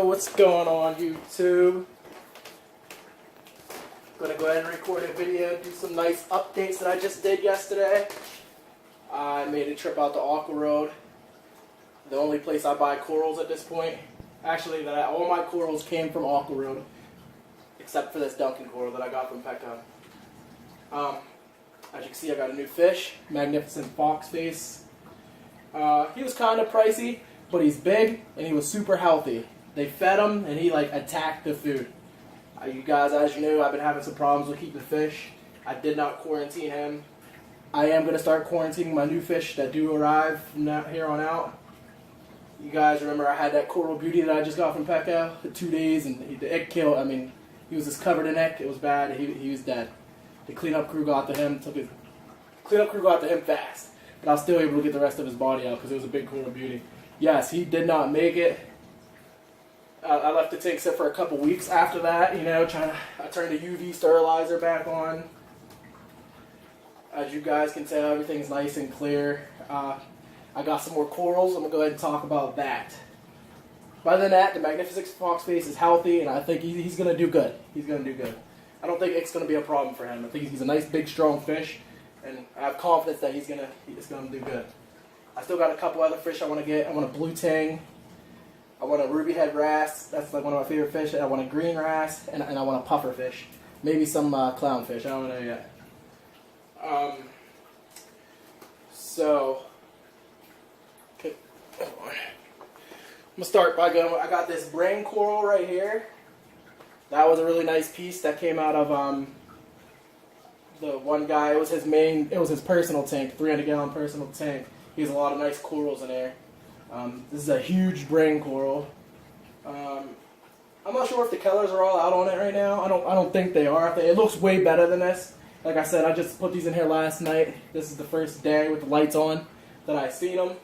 what's going on YouTube? Gonna go ahead and record a video, do some nice updates that I just did yesterday. I made a trip out to Aqua Road, the only place I buy corals at this point. Actually, all my corals came from Aqua Road, except for this Duncan coral that I got from Petco. As you can see, I got a new fish, magnificent fox face. He was kind of pricey, but he's big and he was super healthy. They fed him and he attacked the food. You guys, as you know, I've been having some problems with keeping fish. I did not quarantine him. I am going to start quarantining my new fish that do arrive from here on out. You guys remember I had that coral beauty that I just got from Petco for 2 days, and the egg killed. I mean, he was just covered in egg. It was bad. He was dead. The cleanup crew got to him. Cleanup crew got to him fast, but I was still able to get the rest of his body out because it was a big coral beauty. Yes, he did not make it. I left the tank set for a couple weeks after that, I turned the UV sterilizer back on. As you guys can tell, everything's nice and clear. I got some more corals. I'm going to go ahead and talk about that. Other than that, the magnificent fox face is healthy, and I think he's going to do good. He's going to do good. I don't think it's going to be a problem for him. I think he's a nice, big, strong fish, and I have confidence that he's going to do good. I still got a couple other fish I want to get. I want a blue tang. I want a ruby head wrasse. That's one of my favorite fish. And I want a green wrasse, and I want a puffer fish. Maybe some clownfish. I don't know yet. Okay. I'm gonna start by going. I got this brain coral right here. That was a really nice piece that came out of the one guy. It was his personal tank, 300-gallon personal tank. He has a lot of nice corals in there. This is a huge brain coral. I'm not sure if the colors are all out on it right now. I don't think they are. It looks way better than this. Like I said, I just put these in here last night. This is the first day with the lights on that I seen them.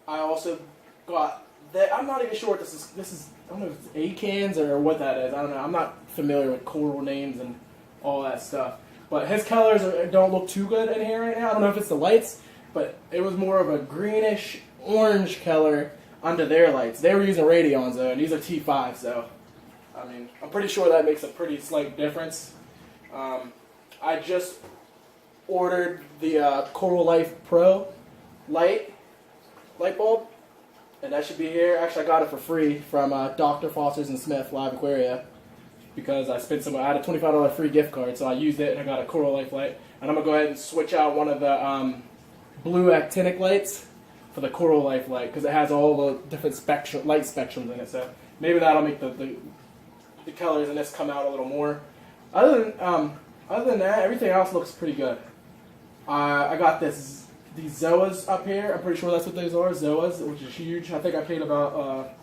I also got that. I'm not even sure what this is. I don't know if it's acans or what that is. I don't know. I'm not familiar with coral names and all that stuff. But his colors don't look too good in here right now. I don't know if it's the lights, but it was more of a greenish orange color under their lights. They were using Radions though, and these are T5, so I mean, I'm pretty sure that makes a pretty slight difference. I just ordered the Coral Life Pro light bulb, and that should be here. Actually, I got it for free from Dr. Foster's and Smith Live Aquaria because I had a $25 free gift card, so I used it and I got a Coral Life light. And I'm gonna go ahead and switch out one of the blue actinic lights for the Coral Life light because it has all the different light spectrums in it. So maybe that'll make the colors in this come out a little more. Other than that, everything else looks pretty good. I got these Zoas up here. I'm pretty sure that's what those are, Zoas, which is huge. I think I paid about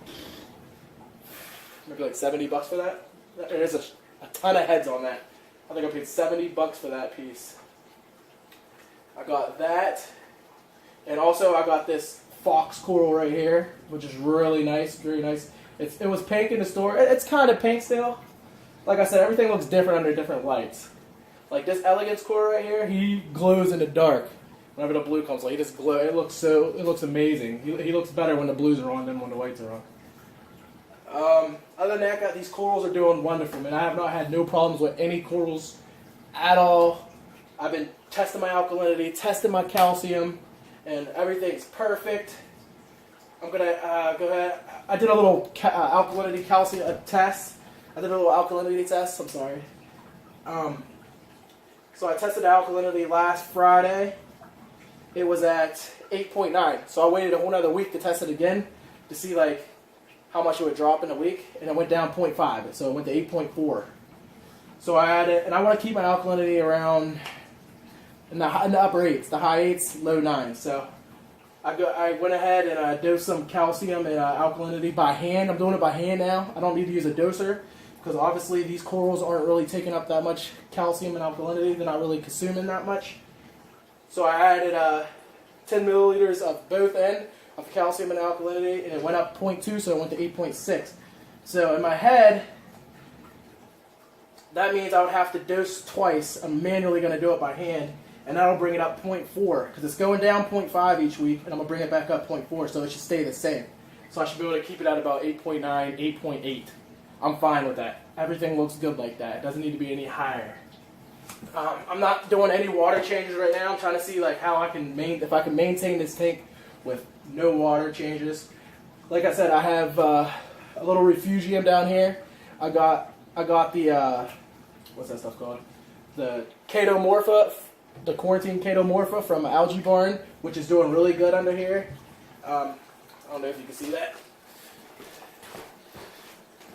maybe like $70 for that. There's a ton of heads on that. I think I paid $70 for that piece. I got that. And also I got this fox coral right here, which is really nice, very nice. It was pink in the store. It's kind of pink still. Like I said, everything looks different under different lights. Like this elegance coral right here, he glows in the dark. Whenever the blue comes on, he just glows. It looks amazing. He looks better when the blues are on than when the whites are on. Other than that, these corals are doing wonderful, man. I have not had no problems with any corals at all. I've been testing my alkalinity, testing my calcium, and everything's perfect. I'm gonna go ahead. I did a little alkalinity calcium test. I did a little alkalinity test. I'm sorry. So I tested the alkalinity last Friday. It was at 8.9. So I waited a whole other week to test it again to see how much it would drop in a week, and it went down 0.5. So it went to 8.4. So I added, and I want to keep my alkalinity around in the upper 8s, the high 8s, low 9s. So I went ahead and dosed some calcium and alkalinity by hand. I'm doing it by hand now. I don't need to use a doser because obviously these corals aren't really taking up that much calcium and alkalinity. They're not really consuming that much. So I added 10 milliliters of both end of calcium and alkalinity, and it went up 0.2, so it went to 8.6. So in my head, that means I would have to dose twice. I'm manually going to do it by hand, and that'll bring it up 0.4 because it's going down 0.5 each week, and I'm going to bring it back up 0.4, so it should stay the same. So I should be able to keep it at about 8.9, 8.8. I'm fine with that. Everything looks good like that. It doesn't need to be any higher. I'm not doing any water changes right now. I'm trying to see like how I can if I can maintain this tank with no water changes. Like I said, I have a little refugium down here. I got the what's that stuff called? The Chaetomorpha, the quarantine Chaetomorpha from Algae Barn, which is doing really good under here. I don't know if you can see that.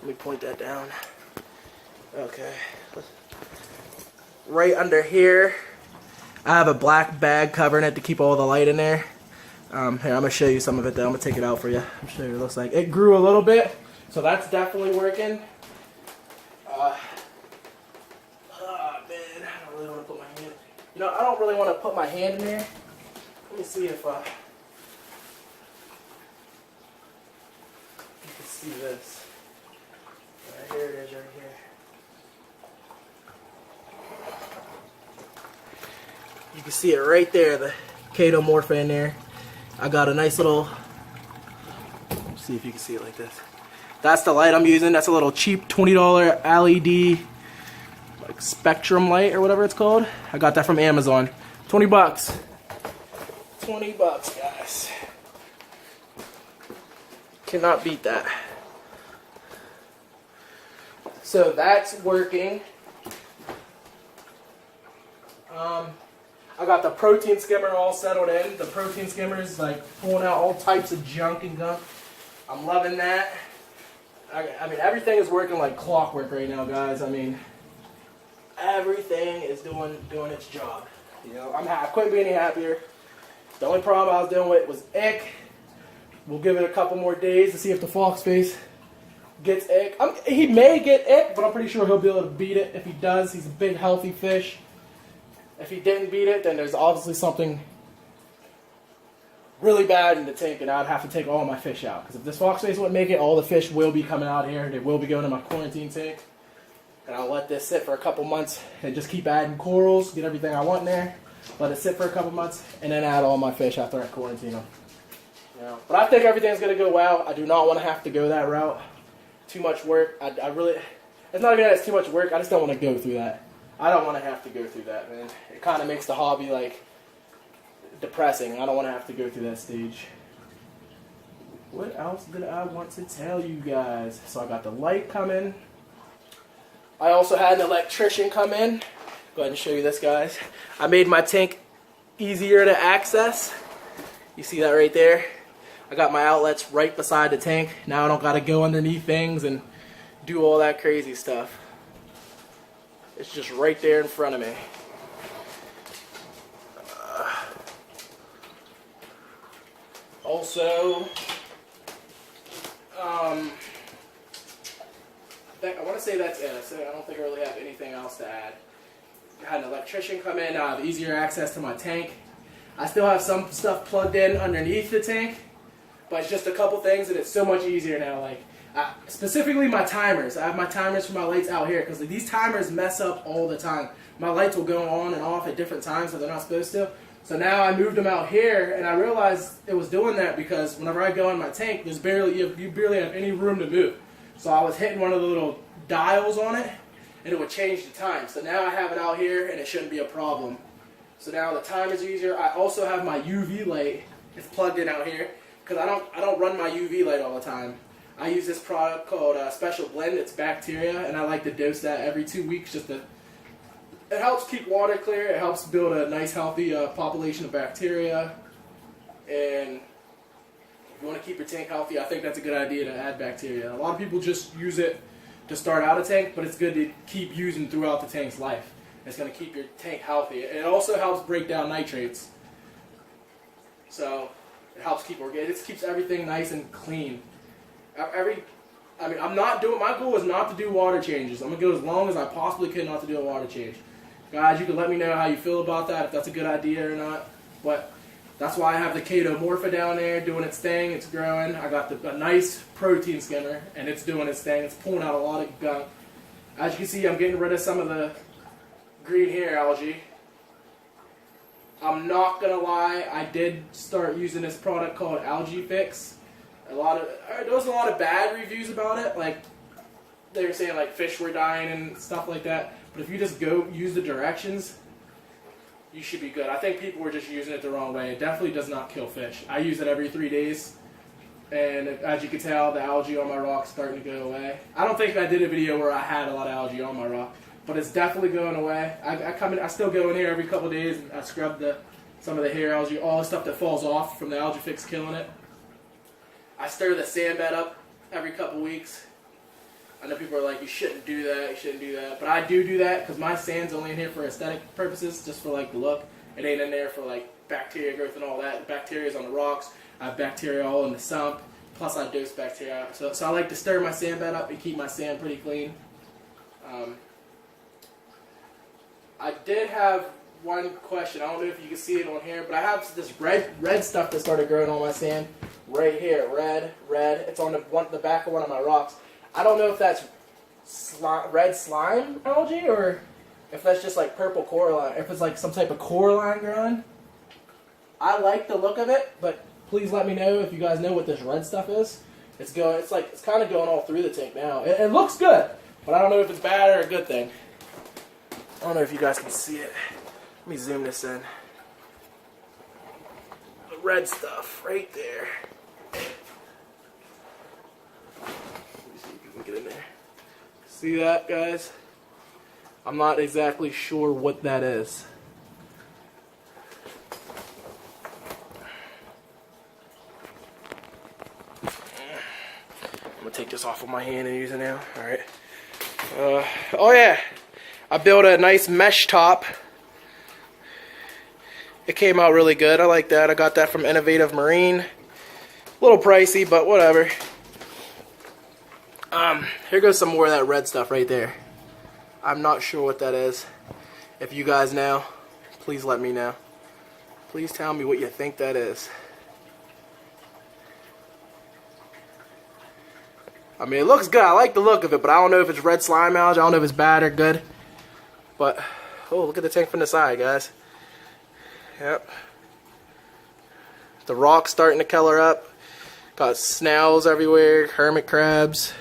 Let me point that down. Okay. Right under here, I have a black bag covering it to keep all the light in there. Here, I'm going to show you some of it though. I'm going to take it out for you. I'll show you what it looks like. It grew a little bit, so that's definitely working. Man, I don't really want to put my hand. You know, I don't really want to put my hand in there. Let me see if you can see this. Right here it is, right here. You can see it right there, the Chaetomorpha in there. I got a nice little, let's see if you can see it like this. That's the light I'm using. That's a little cheap $20 LED like Spectrum light or whatever it's called. I got that from Amazon. 20 bucks. 20 bucks, guys. Cannot beat that. So that's working. I got the protein skimmer all settled in. The protein skimmer is like pulling out all types of junk and gunk. I'm loving that. I mean, everything is working like clockwork right now, guys. I mean, everything is doing its job. You know, I couldn't be any happier. The only problem I was dealing with was ick. We'll give it a couple more days to see if the fox face gets ick. He may get ick, but I'm pretty sure he'll be able to beat it. If he does, he's a big, healthy fish. If he didn't beat it, then there's obviously something really bad in the tank, and I'd have to take all my fish out. Because if this fox face wouldn't make it, all the fish will be coming out here. They will be going to my quarantine tank. And I'll let this sit for a couple months and just keep adding corals, get everything I want in there. Let it sit for a couple months, and then add all my fish after I quarantine them. You know, but I think everything's going to go well. I do not want to have to go that route. Too much work. I really, it's not even that it's too much work. I just don't want to go through that. I don't want to have to go through that, man. It kind of makes the hobby, like, depressing. I don't want to have to go through that stage. What else did I want to tell you guys? So I got the light coming. I also had an electrician come in. Go ahead and show you this, guys. I made my tank easier to access. You see that right there? I got my outlets right beside the tank. Now I don't got to go underneath things and do all that crazy stuff. It's just right there in front of me. Also, I want to say that's it. So I don't think I really have anything else to add. I had an electrician come in. I have easier access to my tank. I still have some stuff plugged in underneath the tank, but it's just a couple things, and it's so much easier now. Like specifically my timers. I have my timers for my lights out here because these timers mess up all the time. My lights will go on and off at different times, so they're not supposed to. So now I moved them out here, and I realized it was doing that because whenever I go in my tank, there's you barely have any room to move. So I was hitting one of the little dials on it, and it would change the time. So now I have it out here, and it shouldn't be a problem. So now the time is easier. I also have my UV light. It's plugged in out here because I don't run my UV light all the time. I use this product called Special Blend. It's bacteria, and I like to dose that every 2 weeks just to. It helps keep water clear. It helps build a nice, healthy population of bacteria. And if you want to keep your tank healthy, I think that's a good idea to add bacteria. A lot of people just use it to start out a tank, but it's good to keep using throughout the tank's life. It's going to keep your tank healthy. It also helps break down nitrates. So it helps keep organic. It keeps everything nice and clean. I'm not doing. My goal is not to do water changes. I'm gonna go as long as I possibly can not to do a water change. Guys, you can let me know how you feel about that, if that's a good idea or not. But that's why I have the Chaetomorpha down there doing its thing. It's growing. I got a nice protein skimmer, and it's doing its thing. It's pulling out a lot of gunk. As you can see, I'm getting rid of some of the green hair algae. I'm not gonna lie, I did start using this product called Algae Fix. There was a lot of bad reviews about it. Like they were saying like fish were dying and stuff like that. But if you just go use the directions, you should be good. I think people were just using it the wrong way. It definitely does not kill fish. I use it every 3 days. And as you can tell, the algae on my rock is starting to go away. I don't think I did a video where I had a lot of algae on my rock, but it's definitely going away. I still go in here every couple of days and I scrub some of the hair algae, all the stuff that falls off from the algae fix killing it. I stir the sand bed up every couple of weeks. I know people are like, you shouldn't do that, but I do that because my sand's only in here for aesthetic purposes, just for like the look. It ain't in there for like bacteria growth and all that. The bacteria is on the rocks. I have bacteria all in the sump, plus I dose bacteria. So I like to stir my sand bed up and keep my sand pretty clean. I did have one question. I don't know if you can see it on here, but I have this red stuff that started growing on my sand right here. Red. It's on the back of one of my rocks. I don't know if that's red slime algae or if that's just like purple coralline. If it's like some type of coralline growing. I like the look of it, but please let me know if you guys know what this red stuff is. It's kind of going all through the tank now. It looks good, but I don't know if it's bad or a good thing. I don't know if you guys can see it. Let me zoom this in. The red stuff right there. Let me see if you can get in there. See that, guys? I'm not exactly sure what that is. I'm gonna take this off of my hand and use it now. Alright. Oh yeah. I built a nice mesh top. It came out really good. I like that. I got that from Innovative Marine. A little pricey, but whatever. Here goes some more of that red stuff right there. I'm not sure what that is. If you guys know, please let me know. Please tell me what you think that is. I mean, it looks good. I like the look of it, but I don't know if it's red slime algae. I don't know if it's bad or good. But, oh, look at the tank from the side, guys. Yep. The rock's starting to color up. Got snails everywhere, hermit crabs.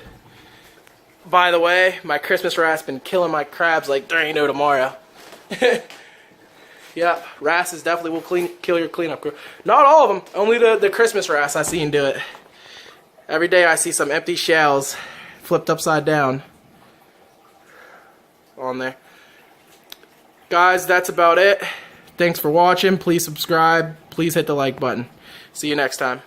By the way, my Christmas wrasse been killing my crabs like there ain't no tomorrow. Yep, wrasses definitely will kill your cleanup crew. Not all of them, only the Christmas wrasse I seen do it. Every day I see some empty shells flipped upside down on there. Guys, that's about it. Thanks for watching. Please subscribe. Please hit the like button. See you next time.